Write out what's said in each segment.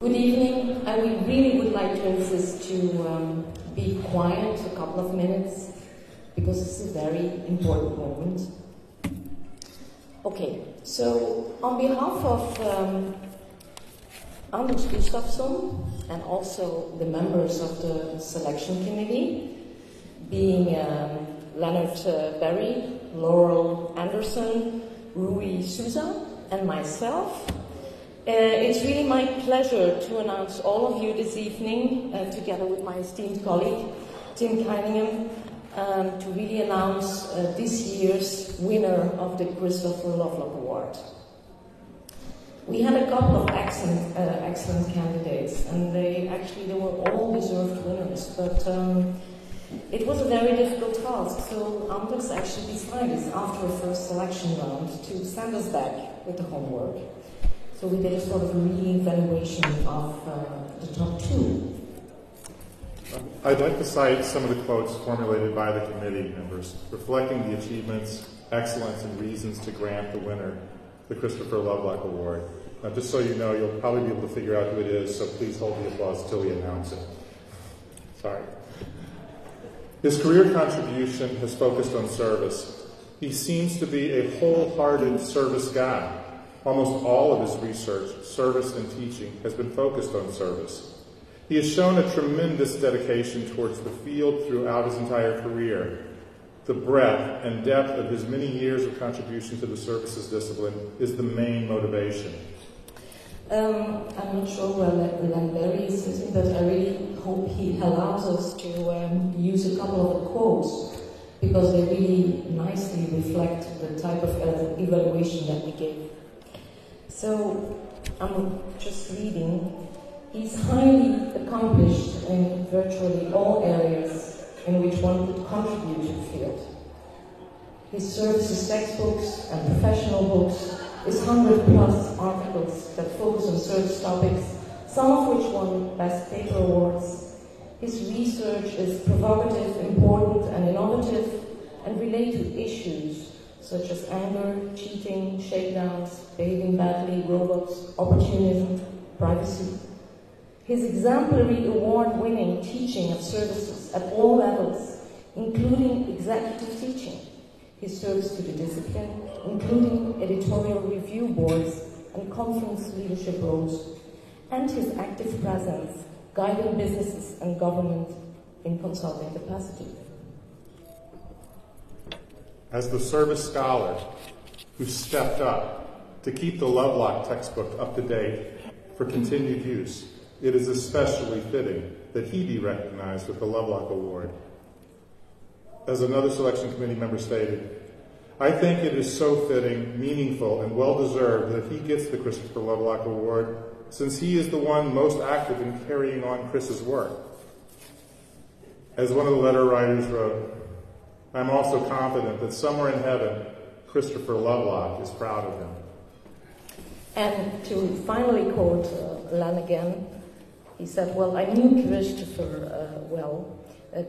Good evening. I really would like to insist to be quiet a couple of minutes because this is a very important moment. Okay, so on behalf of Anders Gustafsson and also the members of the selection committee, being Leonard Berry, Laurel Anderson, Rui Souza, and myself, it's really my pleasure to announce all of you this evening, together with my esteemed colleague, Tim Keiningham, to really announce this year's winner of the Christopher Lovelock Award. We had a couple of excellent candidates, and they were all deserved winners, but it was a very difficult task, so Anders actually decided after the first selection round to send us back with the homework. So we did a sort of re-evaluation of the top two. I'd like to cite some of the quotes formulated by the committee members, reflecting the achievements, excellence, and reasons to grant the winner the Christopher Lovelock Award. Now, just so you know, you'll probably be able to figure out who it is, so please hold the applause until we announce it. Sorry. His career contribution has focused on service. He seems to be a wholehearted service guy. Almost all of his research, service, and teaching has been focused on service. He has shown a tremendous dedication towards the field throughout his entire career. The breadth and depth of his many years of contribution to the services discipline is the main motivation. I'm not sure where Len Berry is sitting, but I really hope he allows us to use a couple of the quotes, because they really nicely reflect the type of evaluation that we gave. So, I'm just reading. He's highly accomplished in virtually all areas in which one could contribute to the field. His services textbooks and professional books, his 100+ articles that focus on service topics, some of which won Best Paper Awards. His research is provocative, important, and innovative, and relate to issues such as anger, cheating, shakedowns, behaving badly, robots, opportunism, privacy. His exemplary award-winning teaching of services at all levels, including executive teaching, his service to the discipline, including editorial review boards and conference leadership roles, and his active presence guiding businesses and government in consulting capacity. As the service scholar who stepped up to keep the Lovelock textbook up to date for continued use, it is especially fitting that he be recognized with the Lovelock Award. As another selection committee member stated, I think it is so fitting, meaningful, and well-deserved that he gets the Christopher Lovelock Award, since he is the one most active in carrying on Chris's work. As one of the letter writers wrote, I'm also confident that somewhere in heaven, Christopher Lovelock is proud of him. And to finally quote Len again, he said, well, I knew Christopher well.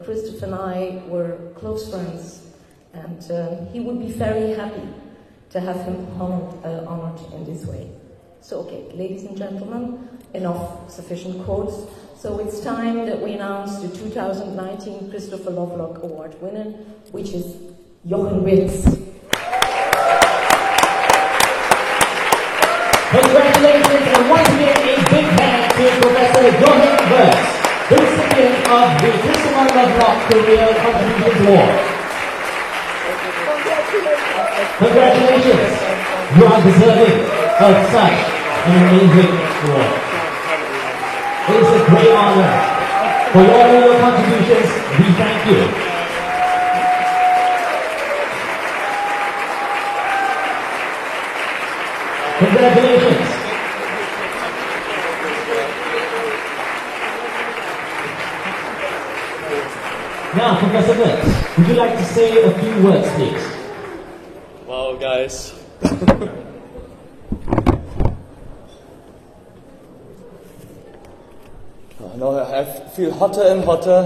Christopher and I were close friends, and he would be very happy to have him honored in this way. So, okay, ladies and gentlemen, enough sufficient quotes. So it's time that we announce the 2019 Christopher Lovelock Award winner, which is Jochen Ritz. Congratulations, and once again a big hand to Professor Jochen Ritz, the recipient of the Christopher Lovelock Career Contribution Award. Congratulations, you are deserving of such an amazing award. It is a great honor. For all of your contributions, we thank you. Congratulations. Now, Professor Ritz, would you like to say a few words, please? Wow, guys. No, I feel hotter and hotter.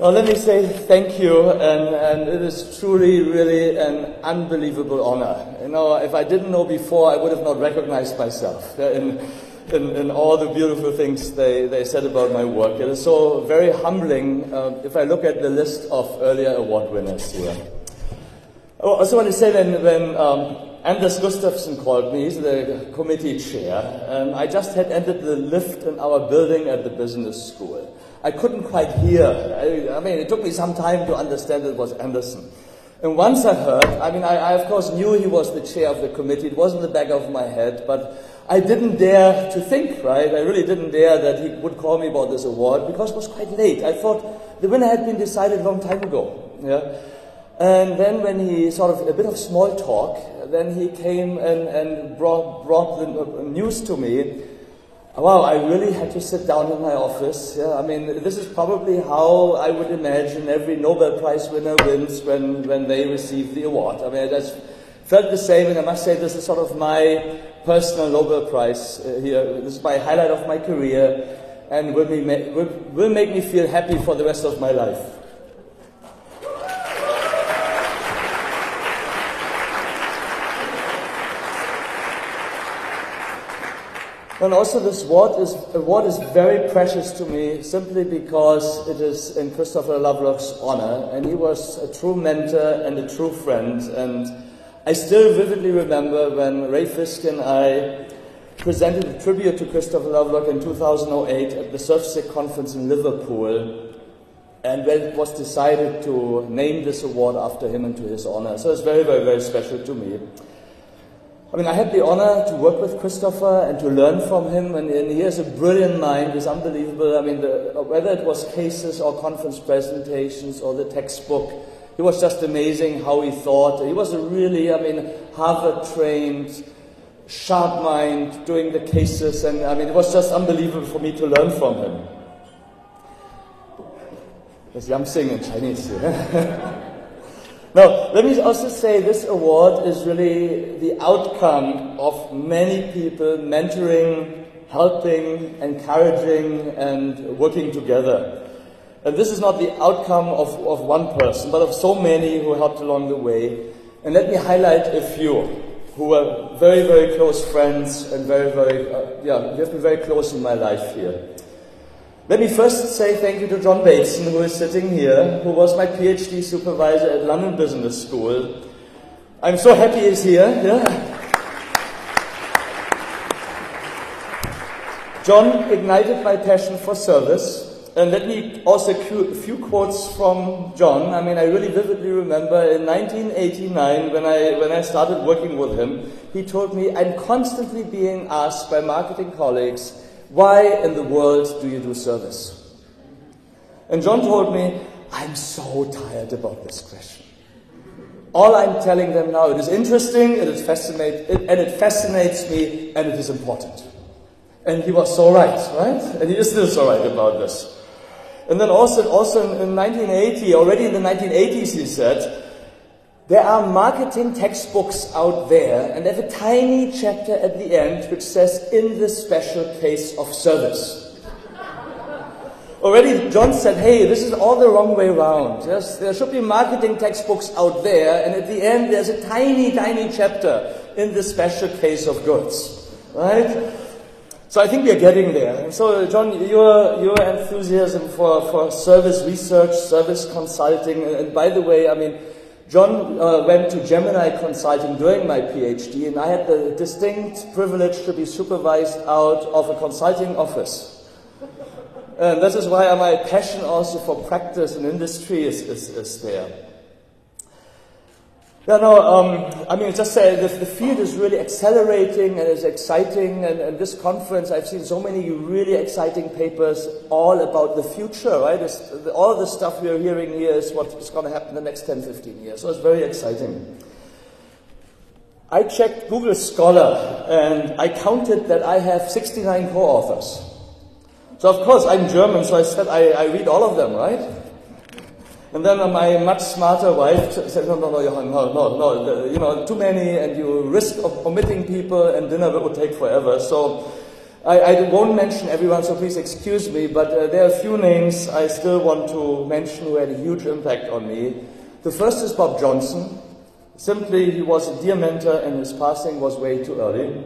Well, let me say thank you, and it is truly, really an unbelievable honor. You know, if I didn't know before, I would have not recognized myself in all the beautiful things they said about my work. It is so very humbling if I look at the list of earlier award winners here. I also want to say when Anders Gustafsson called me, he's the committee chair, I just had entered the lift in our building at the business school. I couldn't quite hear. I mean, it took me some time to understand it was Anderson. And once I heard, I of course knew he was the chair of the committee. It was in the back of my head, but I didn't dare to think, right? I really didn't dare that he would call me about this award because it was quite late. I thought the winner had been decided a long time ago. Yeah? And then when he sort of, a bit of small talk, then he came and brought the news to me. Wow, I really had to sit down in my office. Yeah, I mean, this is probably how I would imagine every Nobel Prize winner wins when they receive the award. I mean, I just felt the same, and I must say this is sort of my personal Nobel Prize here. This is my highlight of my career, and will make me feel happy for the rest of my life. And also this award is very precious to me simply because it is in Christopher Lovelock's honor, and he was a true mentor and a true friend. And I still vividly remember when Ray Fisk and I presented a tribute to Christopher Lovelock in 2008 at the Surfsick Conference in Liverpool, and when it was decided to name this award after him and to his honor. So it's very, very, very special to me. I mean, I had the honor to work with Christopher and to learn from him, and he has a brilliant mind. It's unbelievable. I mean, whether it was cases or conference presentations or the textbook, he was just amazing how he thought. He was a really, Harvard-trained, sharp mind doing the cases, and it was just unbelievable for me to learn from him. There's Yamsing in Chinese here. Now, let me also say this award is really the outcome of many people mentoring, helping, encouraging, and working together. And this is not the outcome of one person, but of so many who helped along the way. And let me highlight a few who were very, very close friends and very, very, have been very close in my life here. Let me first say thank you to John Bateson, who is sitting here, who was my PhD supervisor at London Business School. I'm so happy he's here. Yeah. John ignited my passion for service. And let me also a few quotes from John. I really vividly remember in 1989, when I started working with him, he told me, I'm constantly being asked by marketing colleagues, why in the world do you do service? And John told me, I'm so tired about this question. All I'm telling them now, it is interesting, it fascinates me, and it is important. And he was so right? And he is still so right about this. And then also in 1980, already in the 1980s, he said, there are marketing textbooks out there, and they have a tiny chapter at the end which says, in the special case of service. Already John said, hey, this is all the wrong way around. Yes, there should be marketing textbooks out there, and at the end there's a tiny, tiny chapter in the special case of goods. Right? So I think we are getting there. And so, John, your enthusiasm for service research, service consulting, and by the way, John went to Gemini Consulting during my PhD, and I had the distinct privilege to be supervised out of a consulting office. And this is why my passion also for practice and industry is there. Just say the field is really accelerating and is exciting, and this conference, I've seen so many really exciting papers all about the future, right? All the stuff we're hearing here is what is going to happen in the next 10, 15 years, so it's very exciting. I checked Google Scholar, and I counted that I have 69 co-authors. So of course, I'm German, so I said I read all of them, right? And then my much smarter wife said, no, Johan, too many, and you risk of omitting people, and dinner would take forever. So I won't mention everyone, so please excuse me, but there are a few names I still want to mention who had a huge impact on me. The first is Bob Johnson. Simply, he was a dear mentor and his passing was way too early.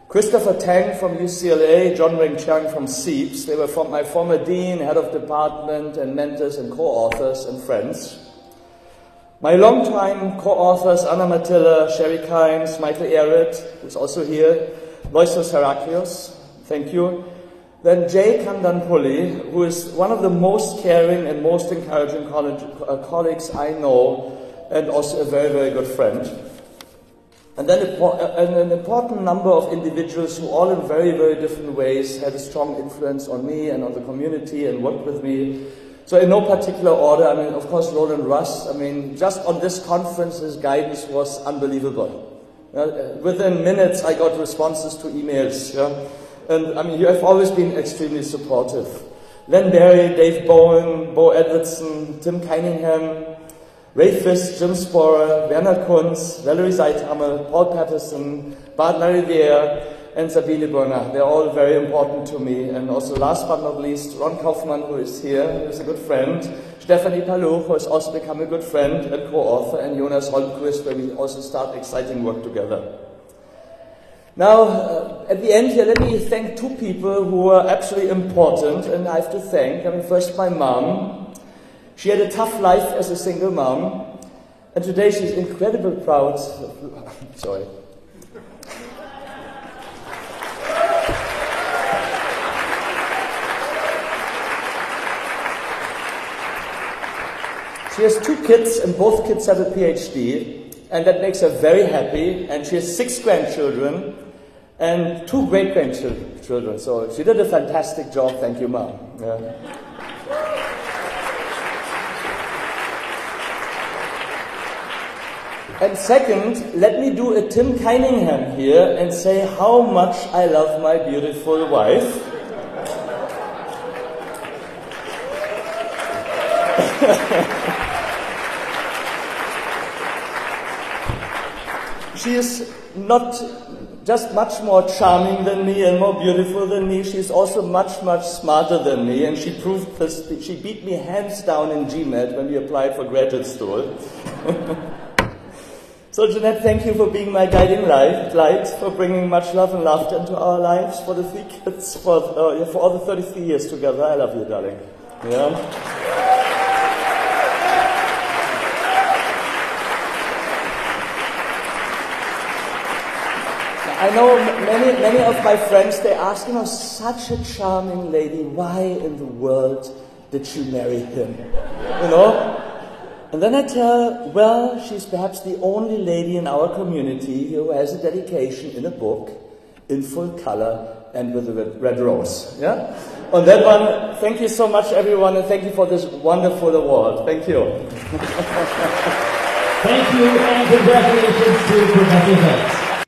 Christopher Tang from UCLA, John Ring Chiang from SEEPS. They were my former dean, head of department, and mentors and co-authors and friends. My longtime co-authors, Anna Matilla, Sherry Kimes, Michael Ehret, who's also here, Loisos Heraklios, thank you. Then Jay Kandanpulli, who is one of the most caring and most encouraging colleagues I know, and also a very, very good friend. And then an important number of individuals who all in very, very different ways had a strong influence on me and on the community and worked with me. So in no particular order, I mean, of course, Roland Russ, I mean, just on this conference, his guidance was unbelievable. Within minutes, I got responses to emails. And I mean, you have always been extremely supportive. Len Berry, Dave Bowen, Bo Edwardson, Tim Cunningham, Ray Fisk, Jim Sporer, Werner Kunz, Valerie Zeithammer, Paul Patterson, Bart Lariviere, and Sabine Brunner. They're all very important to me. And also, last but not least, Ron Kaufman, who is here, who is a good friend. Stephanie Palou, who has also become a good friend and co-author. And Jonas Holmquist, where we also start exciting work together. Now, at the end here, let me thank two people who are absolutely important. And I have to thank, I mean, first my mom. She had a tough life as a single mom, and today she's incredibly proud. Sorry. She has 2 kids, and both kids have a PhD, and that makes her very happy. And she has 6 grandchildren and 2 great-grandchildren. So she did a fantastic job. Thank you, Mom. Yeah. And second, let me do a Tim Cunningham here and say how much I love my beautiful wife. She is not just much more charming than me and more beautiful than me. She's also much, much smarter than me, and she proved this. She beat me hands down in GMAT when we applied for graduate school. So Jeanette, thank you for being my guiding light, for bringing much love and laughter into our lives, for the 3 kids, for all the 33 years together. I love you, darling. Yeah. I know many of my friends, they ask, such a charming lady, why in the world did she marry him? And then I tell, well, she's perhaps the only lady in our community who has a dedication in a book, in full color, and with a red rose. Yeah? On that one, thank you so much, everyone, and thank you for this wonderful award. Thank you. Thank you, and congratulations to Professor Hicks.